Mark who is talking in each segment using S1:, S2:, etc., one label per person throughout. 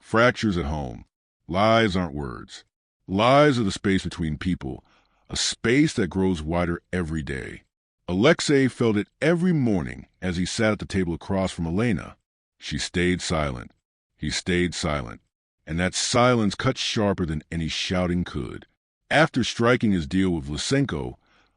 S1: Fractures at home. Lies aren't words. Lies are the space between people, a space that grows wider every day. Alexey felt it every morning as he sat at the table across from Elena. She stayed silent. He stayed silent. And that silence cut sharper than any shouting could. After striking his deal with Lysenko,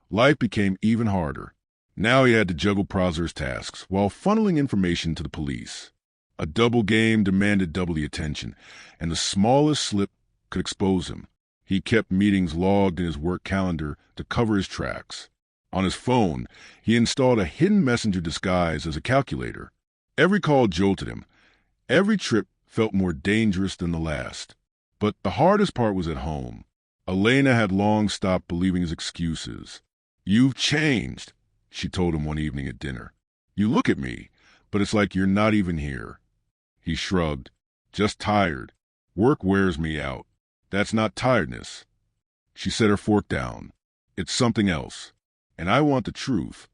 S1: life became even harder. Now he had to juggle Prozor's tasks while funneling information to the police. A double game demanded double the attention, and the smallest slip could expose him. He kept meetings logged in his work calendar to cover his tracks. On his phone, he installed a hidden messenger disguise as a calculator. Every call jolted him. Every trip felt more dangerous than the last. But the hardest part was at home. Elena had long stopped believing his excuses. "You've changed," she told him one evening at dinner. "You look at me, but it's like you're not even here." He shrugged. "Just tired. Work wears me out." "That's not tiredness." She set her fork down. "It's something else. And I want the truth."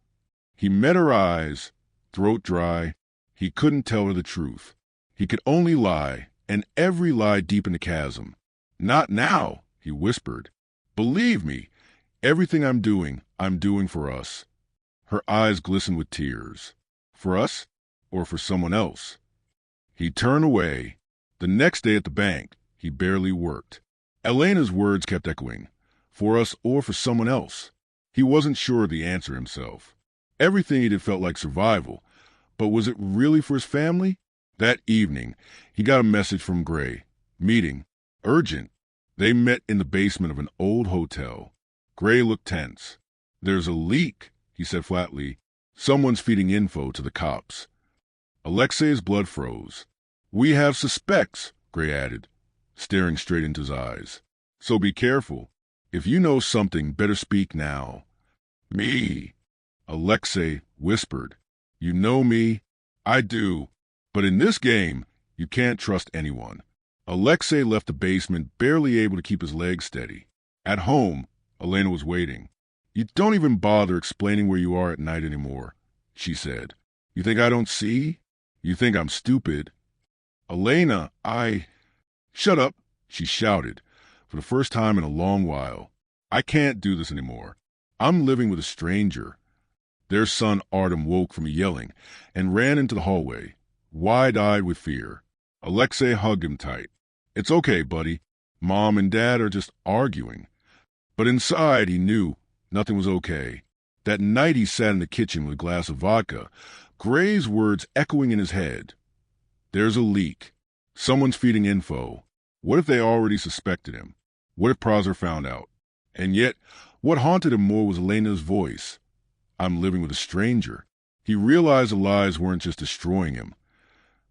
S1: He met her eyes, throat dry. He couldn't tell her the truth. He could only lie, and every lie deepened the chasm. "Not now," he whispered. "Believe me, everything I'm doing for us." Her eyes glistened with tears. For us, or for someone else? He turned away. The next day at the bank, he barely worked. Elena's words kept echoing. For us or for someone else? He wasn't sure of the answer himself. Everything he did felt like survival, but was it really for his family? That evening, he got a message from Gray. Meeting. Urgent. They met in the basement of an old hotel. Gray looked tense. "There's a leak," he said flatly. "Someone's feeding info to the cops." Alexey's blood froze. "We have suspects," Gray added, staring straight into his eyes. "So be careful. If you know something, better speak now." "Me," Alexey whispered. "You know me?" "I do. But in this game, you can't trust anyone." Alexey left the basement, barely able to keep his legs steady. At home, Elena was waiting. "You don't even bother explaining where you are at night anymore," she said. "You think I don't see? You think I'm stupid?" "Elena, Shut up," she shouted, for the first time in a long while. "I can't do this anymore. I'm living with a stranger." Their son Artem woke from yelling and ran into the hallway, wide-eyed with fear. Alexey hugged him tight. "It's okay, buddy. Mom and Dad are just arguing." But inside, he knew nothing was okay. That night he sat in the kitchen with a glass of vodka, Gray's words echoing in his head. "There's a leak. Someone's feeding info. What if they already suspected him? What if Prozor found out?" And yet, what haunted him more was Elena's voice. "I'm living with a stranger." He realized the lies weren't just destroying him.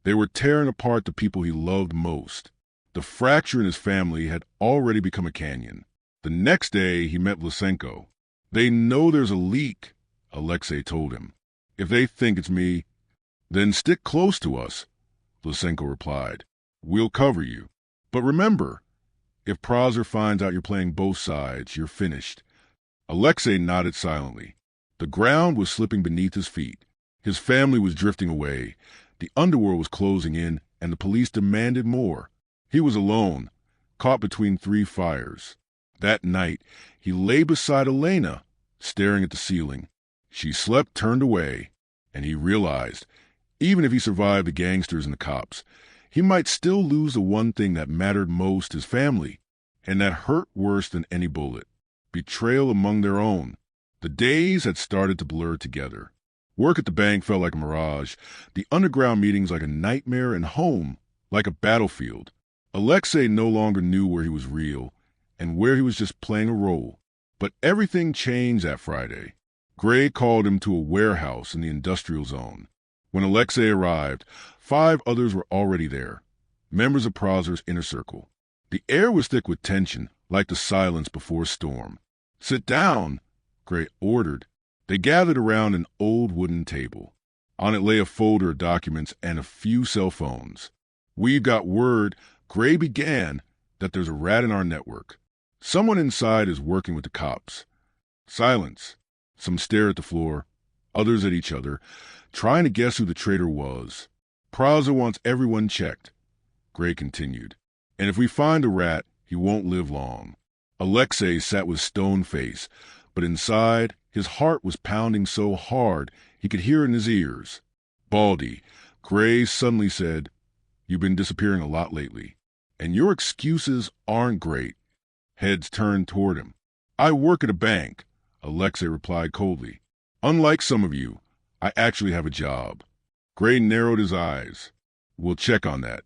S1: They were tearing apart the people he loved most. The fracture in his family had already become a canyon. The next day, he met Lysenko. "They know there's a leak," Alexey told him. "If they think it's me, then stick close to us," Lysenko replied. "We'll cover you. But remember, if Prozor finds out you're playing both sides, you're finished." Alexey nodded silently. The ground was slipping beneath his feet. His family was drifting away. The underworld was closing in, and the police demanded more. He was alone, caught between three fires. That night, he lay beside Elena, staring at the ceiling. She slept turned away, and he realized, even if he survived the gangsters and the cops, he might still lose the one thing that mattered most, his family, and that hurt worse than any bullet. Betrayal among their own. The days had started to blur together. Work at the bank felt like a mirage, the underground meetings like a nightmare, and home like a battlefield. Alexey no longer knew where he was real and where he was just playing a role. But everything changed that Friday. Gray called him to a warehouse in the industrial zone. When Alexey arrived, 5 others were already there, members of Prozor's inner circle. The air was thick with tension, like the silence before a storm. "Sit down," Gray ordered. They gathered around an old wooden table. On it lay a folder of documents and a few cell phones. "We've got word," Gray began, "that there's a rat in our network. Someone inside is working with the cops." Silence. Some stared at the floor, others at each other, trying to guess who the traitor was. "Prozor wants everyone checked." Gray continued. And if we find a rat, he won't live long. Alexey sat with stone face, but inside, his heart was pounding so hard he could hear it in his ears. Baldy, Gray suddenly said, "You've been disappearing a lot lately, and your excuses aren't great." Heads turned toward him. "I work at a bank," Alexey replied coldly. "Unlike some of you, I actually have a job." Gray narrowed his eyes. "We'll check on that."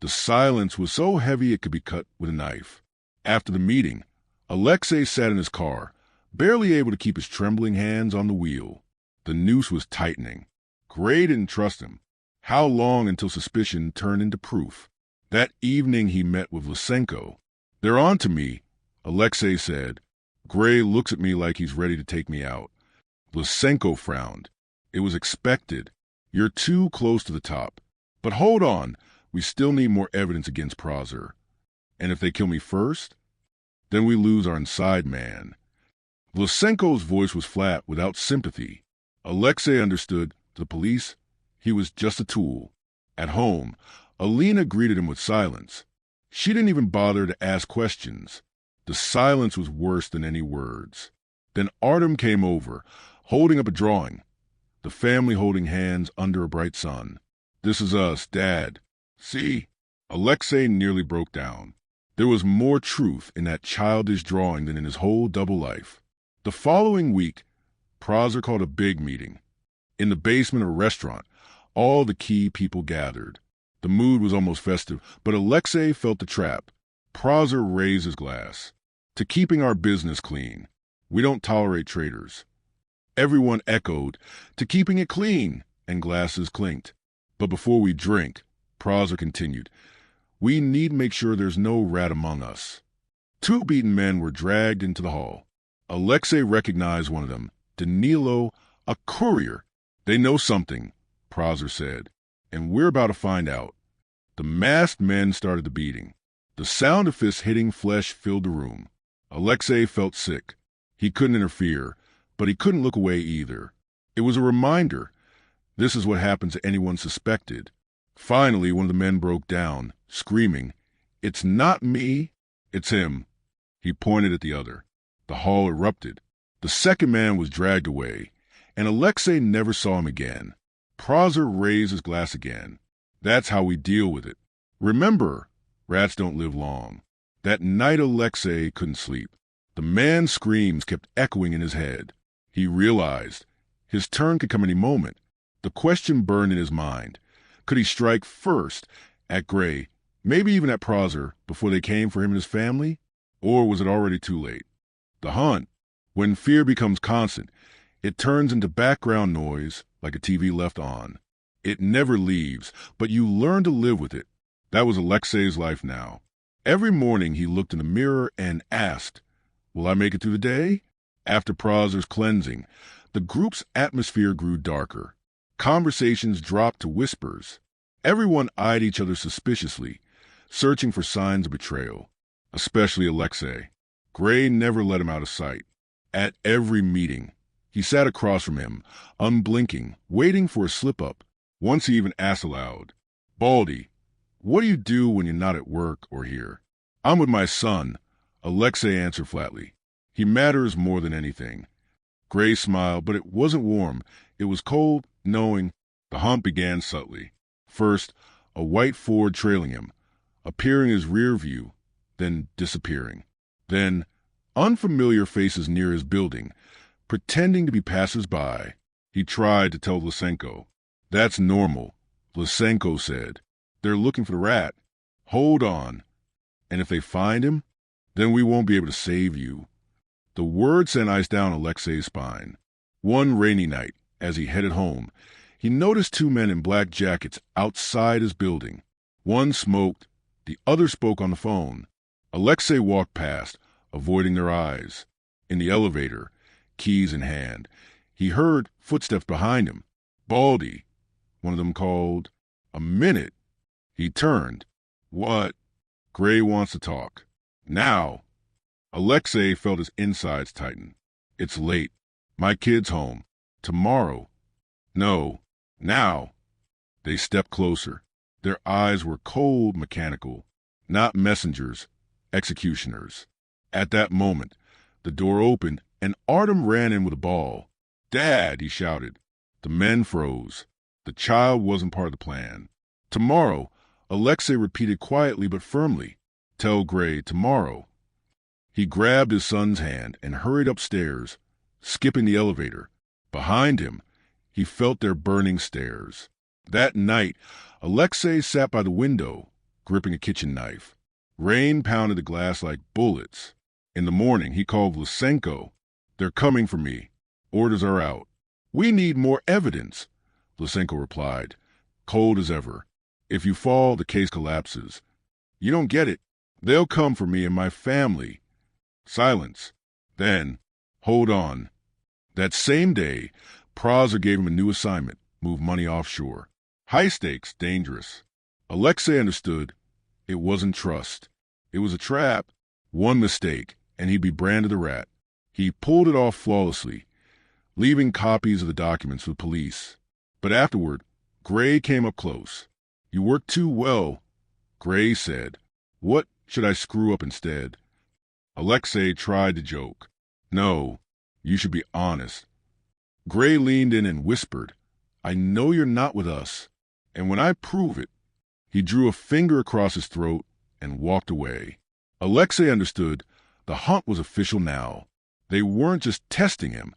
S1: The silence was so heavy it could be cut with a knife. After the meeting, Alexey sat in his car, barely able to keep his trembling hands on the wheel. The noose was tightening. Gray didn't trust him. How long until suspicion turned into proof? That evening he met with Lysenko. "They're on to me," Alexey said. Gray looks at me like he's ready to take me out. Lysenko frowned. "It was expected. You're too close to the top. But hold on, we still need more evidence against Prozor. And if they kill me first, then we lose our inside man." Lysenko's voice was flat, without sympathy. Alexey understood. To the police, he was just a tool. At home, Alina greeted him with silence. She didn't even bother to ask questions. The silence was worse than any words. Then Artem came over, holding up a drawing. The family holding hands under a bright sun. "This is us, Dad. See?" Alexey nearly broke down. There was more truth in that childish drawing than in his whole double life. The following week, Prozor called a big meeting. In the basement of a restaurant, all the key people gathered. The mood was almost festive, but Alexey felt the trap. Prozor raised his glass. "To keeping our business clean. We don't tolerate traitors." Everyone echoed, "To keeping it clean," and glasses clinked. "But before we drink," Prozor continued, "we need to make sure there's no rat among us." Two beaten men were dragged into the hall. Alexey recognized one of them, Danilo, a courier. "They know something," Prozor said, "and we're about to find out." The masked men started the beating. The sound of fists hitting flesh filled the room. Alexey felt sick. He couldn't interfere, but he couldn't look away either. It was a reminder. This is what happens to anyone suspected. Finally, one of the men broke down, screaming, "It's not me, it's him." He pointed at the other. The hall erupted. The second man was dragged away, and Alexey never saw him again. Prozor raised his glass again. "That's how we deal with it. Remember, rats don't live long." That night Alexey couldn't sleep. The man's screams kept echoing in his head. He realized his turn could come any moment. The question burned in his mind. Could he strike first at Gray, maybe even at Prozor, before they came for him and his family? Or was it already too late? The hunt. When fear becomes constant, it turns into background noise like a TV left on. It never leaves, but you learn to live with it. That was Alexey's life now. Every morning he looked in the mirror and asked, "Will I make it through the day?" After Prozor's cleansing, the group's atmosphere grew darker. Conversations dropped to whispers. Everyone eyed each other suspiciously, searching for signs of betrayal, especially Alexey. Gray never let him out of sight. At every meeting, he sat across from him, unblinking, waiting for a slip-up. Once he even asked aloud, "Baldy, what do you do when you're not at work or here?" "I'm with my son," Alexey answered flatly. "He matters more than anything." Gray smiled, but it wasn't warm. It was cold, knowing. The hunt began subtly. First, a white Ford trailing him, appearing in his rear view, then disappearing. Then, unfamiliar faces near his building, pretending to be passers-by. He tried to tell Lysenko. "That's normal," Lysenko said. "They're looking for the rat. Hold on. And if they find him, then we won't be able to save you." The word sent ice down Alexey's spine. One rainy night, as he headed home, he noticed two men in black jackets outside his building. One smoked, the other spoke on the phone. Alexey walked past, avoiding their eyes. In the elevator, keys in hand, he heard footsteps behind him. "Baldy," one of them called. "A minute." He turned. "What?" "Gray wants to talk. Now." Alexey felt his insides tighten. "It's late. My kid's home. Tomorrow." "No. Now." They stepped closer. Their eyes were cold, mechanical, not messengers, executioners. At that moment, the door opened and Artem ran in with a ball. "Dad!" he shouted. The men froze. The child wasn't part of the plan. "Tomorrow," Alexey repeated quietly but firmly. "Tell Gray tomorrow." He grabbed his son's hand and hurried upstairs, skipping the elevator. Behind him, he felt their burning stares. That night, Alexey sat by the window, gripping a kitchen knife. Rain pounded the glass like bullets. In the morning, he called Lysenko. "They're coming for me. Orders are out." "We need more evidence," Lysenko replied, cold as ever. "If you fall, the case collapses." "You don't get it. They'll come for me and my family." Silence. Then, "Hold on." That same day, Praza gave him a new assignment: move money offshore. High stakes, dangerous. Alexey understood. It wasn't trust. It was a trap. One mistake, and he'd be branded a rat. He pulled it off flawlessly, leaving copies of the documents with police. But afterward, Gray came up close. "You worked too well," Gray said. "What should I screw up instead?" Alexey tried to joke. "No, you should be honest." Gray leaned in and whispered, "I know you're not with us, and when I prove it." He drew a finger across his throat and walked away. Alexey understood. The hunt was official now. They weren't just testing him.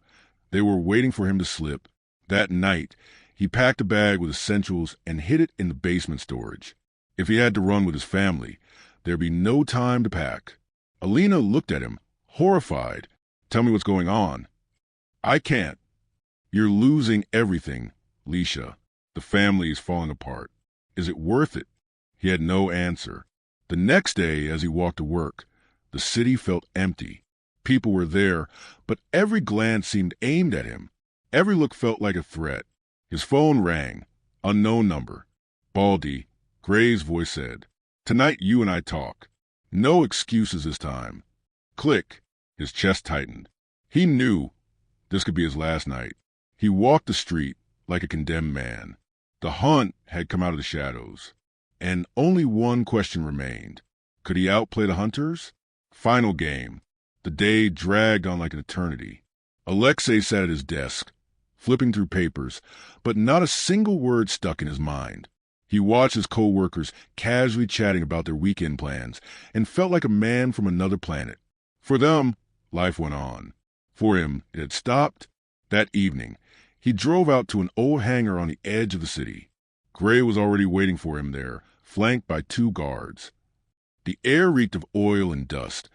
S1: They were waiting for him to slip. That night, he packed a bag with essentials and hid it in the basement storage. If he had to run with his family, there'd be no time to pack. Alina looked at him, horrified. "Tell me what's going on." "I can't." "You're losing everything, Lisha. The family is falling apart. Is it worth it?" He had no answer. The next day, as he walked to work, the city felt empty. People were there, but every glance seemed aimed at him. Every look felt like a threat. His phone rang. Unknown number. "Baldy," Gray's voice said. "Tonight you and I talk. No excuses this time." Click. His chest tightened. He knew this could be his last night. He walked the street like a condemned man. The hunt had come out of the shadows, and only one question remained. Could he outplay the hunters? Final game. The day dragged on like an eternity. Alexey sat at his desk, flipping through papers, but not a single word stuck in his mind. He watched his co-workers casually chatting about their weekend plans and felt like a man from another planet. For them, life went on. For him, it had stopped. That evening, he drove out to an old hangar on the edge of the city. Gray was already waiting for him there, flanked by 2 guards. The air reeked of oil and dust.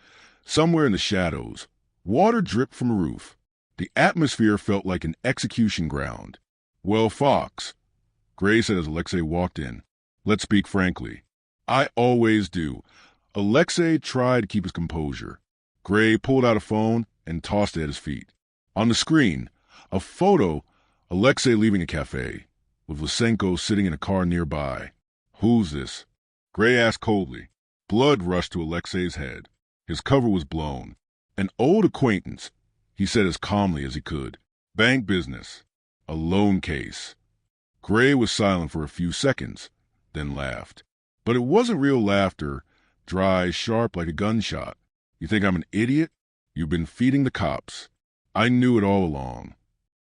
S1: Somewhere in the shadows, water dripped from a roof. The atmosphere felt like an execution ground. "Well, Fox," Gray said as Alexey walked in, "let's speak frankly." "I always do." Alexey tried to keep his composure. Gray pulled out a phone and tossed it at his feet. On the screen, a photo, Alexey leaving a cafe, with Lysenko sitting in a car nearby. "Who's this?" Gray asked coldly. Blood rushed to Alexey's head. His cover was blown. "An old acquaintance," he said as calmly as he could. "Bank business. A loan case." Gray was silent for a few seconds, then laughed. But it wasn't real laughter, dry, sharp like a gunshot. "You think I'm an idiot? You've been feeding the cops. I knew it all along."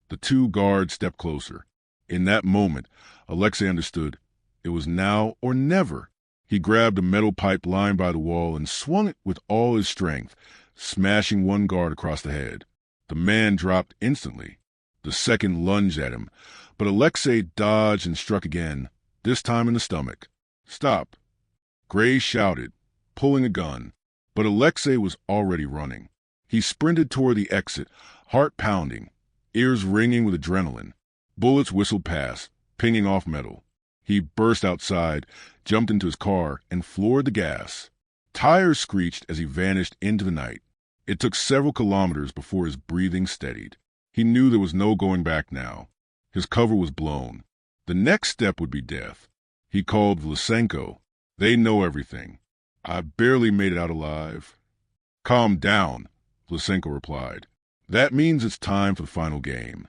S1: The 2 guards stepped closer. In that moment, Alexey understood. It was now or never. He grabbed a metal pipe lying by the wall and swung it with all his strength, smashing one guard across the head. The man dropped instantly. The second lunged at him, but Alexey dodged and struck again, this time in the stomach. "Stop!" Gray shouted, pulling a gun, but Alexey was already running. He sprinted toward the exit, heart pounding, ears ringing with adrenaline. Bullets whistled past, pinging off metal. He burst outside, jumped into his car, and floored the gas. Tires screeched as he vanished into the night. It took several kilometers before his breathing steadied. He knew there was no going back now. His cover was blown. The next step would be death. He called Lysenko. "They know everything. I barely made it out alive." "Calm down," Lysenko replied. "That means it's time for the final game."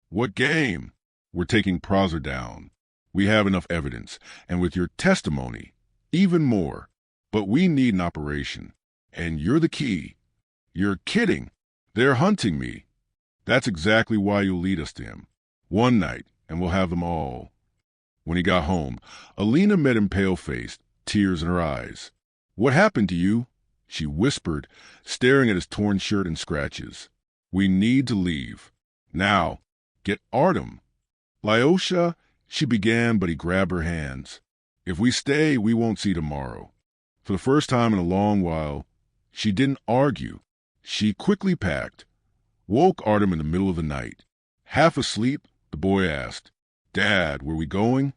S1: "What game?" "We're taking Praza down. We have enough evidence, and with your testimony, even more. But we need an operation, and you're the key. You're kidding. They're hunting me. That's exactly why you'll lead us to him. One night, and we'll have them all. When he got home, Alina met him pale-faced, tears in her eyes. What happened to you? She whispered, staring at his torn shirt and scratches. We need to leave. Now, get Artem. Lyosha, she began, but he grabbed her hands. If we stay, we won't see tomorrow. For the first time in a long while, she didn't argue. She quickly packed, woke Artem in the middle of the night. Half asleep, the boy asked, Dad, were we going?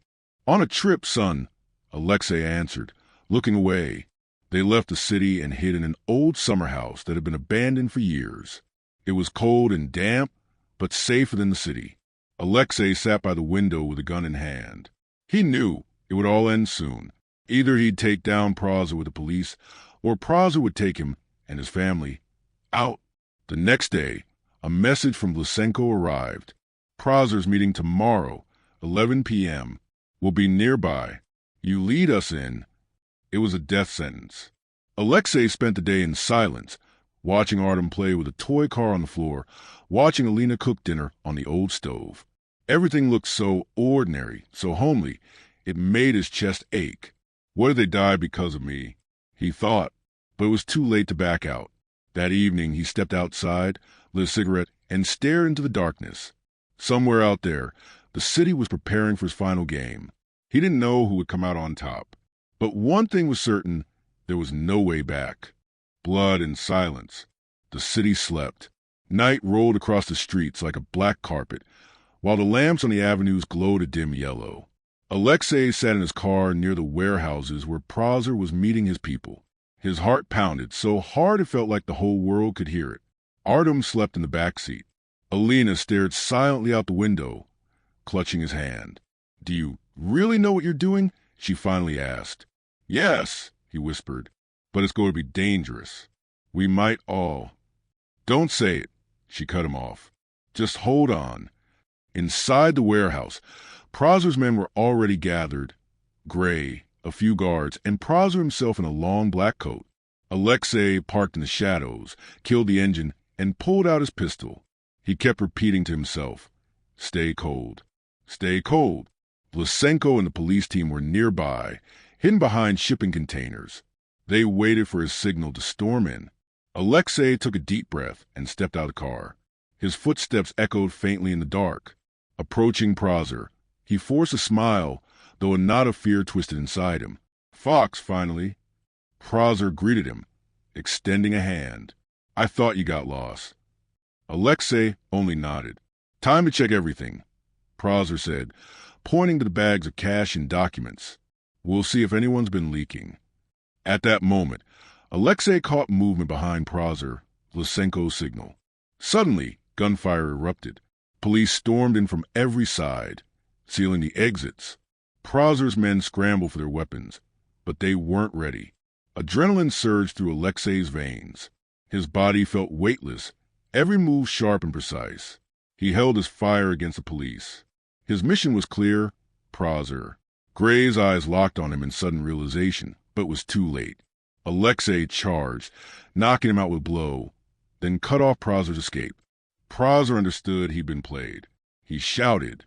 S1: On a trip, son, Alexey answered, looking away. They left the city and hid in an old summer house that had been abandoned for years. It was cold and damp, but safer than the city. Alexey sat by the window with a gun in hand. He knew it would all end soon. Either he'd take down Praza with the police, or Praza would take him and his family out. The next day, a message from Lysenko arrived. Praza's meeting tomorrow, 11 p.m. Will be nearby. You lead us in. It was a death sentence. Alexey spent the day in silence, watching Artem play with a toy car on the floor, watching Alina cook dinner on the old stove. Everything looked so ordinary, so homely, it made his chest ache. What if they die because of me? He thought, but it was too late to back out. That evening he stepped outside, lit a cigarette, and stared into the darkness. Somewhere out there, the city was preparing for his final game. He didn't know who would come out on top. But one thing was certain, there was no way back. Blood and silence. The city slept. Night rolled across the streets like a black carpet, while the lamps on the avenues glowed a dim yellow. Alexey sat in his car near the warehouses where Praza was meeting his people. His heart pounded so hard it felt like the whole world could hear it. Artem slept in the back seat. Alina stared silently out the window, clutching his hand. Do you really know what you're doing? She finally asked. Yes, he whispered, but it's going to be dangerous. We might all. Don't say it, she cut him off. Just hold on. Inside the warehouse, Praza's men were already gathered. Gray, a few guards, and Praza himself in a long black coat. Alexey parked in the shadows, killed the engine, and pulled out his pistol. He kept repeating to himself, Stay cold. Stay cold. Lysenko and the police team were nearby, hidden behind shipping containers. They waited for his signal to storm in. Alexey took a deep breath and stepped out of the car. His footsteps echoed faintly in the dark. Approaching Praza, he forced a smile, though a knot of fear twisted inside him. Fox, finally. Praza greeted him, extending a hand. I thought you got lost. Alexey only nodded. Time to check everything, Praza said, pointing to the bags of cash and documents. We'll see if anyone's been leaking. At that moment, Alexey caught movement behind Praza, Lysenko's signal. Suddenly, gunfire erupted. Police stormed in from every side, sealing the exits. Praza's men scrambled for their weapons, but they weren't ready. Adrenaline surged through Alexey's veins. His body felt weightless, every move sharp and precise. He held his fire against the police. His mission was clear, Praza. Gray's eyes locked on him in sudden realization, but was too late. Alexey charged, knocking him out with a blow, then cut off Praza's escape. Praza understood he'd been played. He shouted,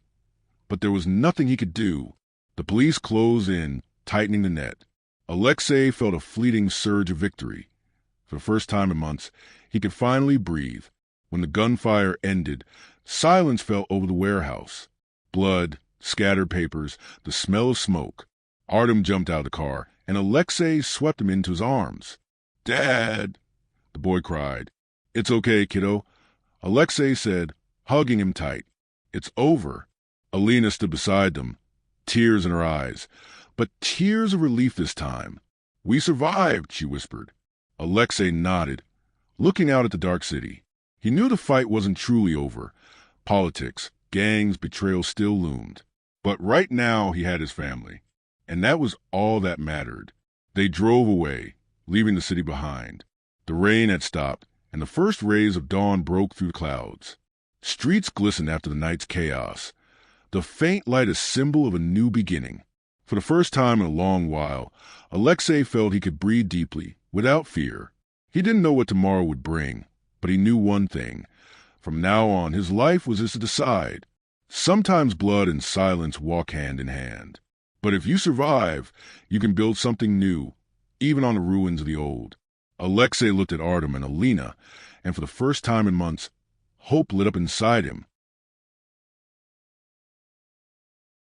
S1: but there was nothing he could do. The police closed in, tightening the net. Alexey felt a fleeting surge of victory. For the first time in months, he could finally breathe. When the gunfire ended, silence fell over the warehouse. Blood, scattered papers, the smell of smoke. Artem jumped out of the car, and Alexey swept him into his arms. Dad, the boy cried. It's okay, kiddo, Alexey said, hugging him tight. It's over. Alina stood beside them, tears in her eyes, but tears of relief this time. We survived, she whispered. Alexey nodded, looking out at the dark city. He knew the fight wasn't truly over. Politics, gangs, betrayal still loomed. But right now he had his family, and that was all that mattered. They drove away, leaving the city behind. The rain had stopped, and the first rays of dawn broke through the clouds. Streets glistened after the night's chaos. the faint light a symbol of a new beginning. For the first time in a long while, Alexey felt he could breathe deeply, without fear. He didn't know what tomorrow would bring, but he knew one thing. From now on, his life was his to decide. Sometimes blood and silence walk hand in hand. But if you survive, you can build something new, even on the ruins of the old. Alexey looked at Artem and Alina, and for the first time in months, hope lit up inside him.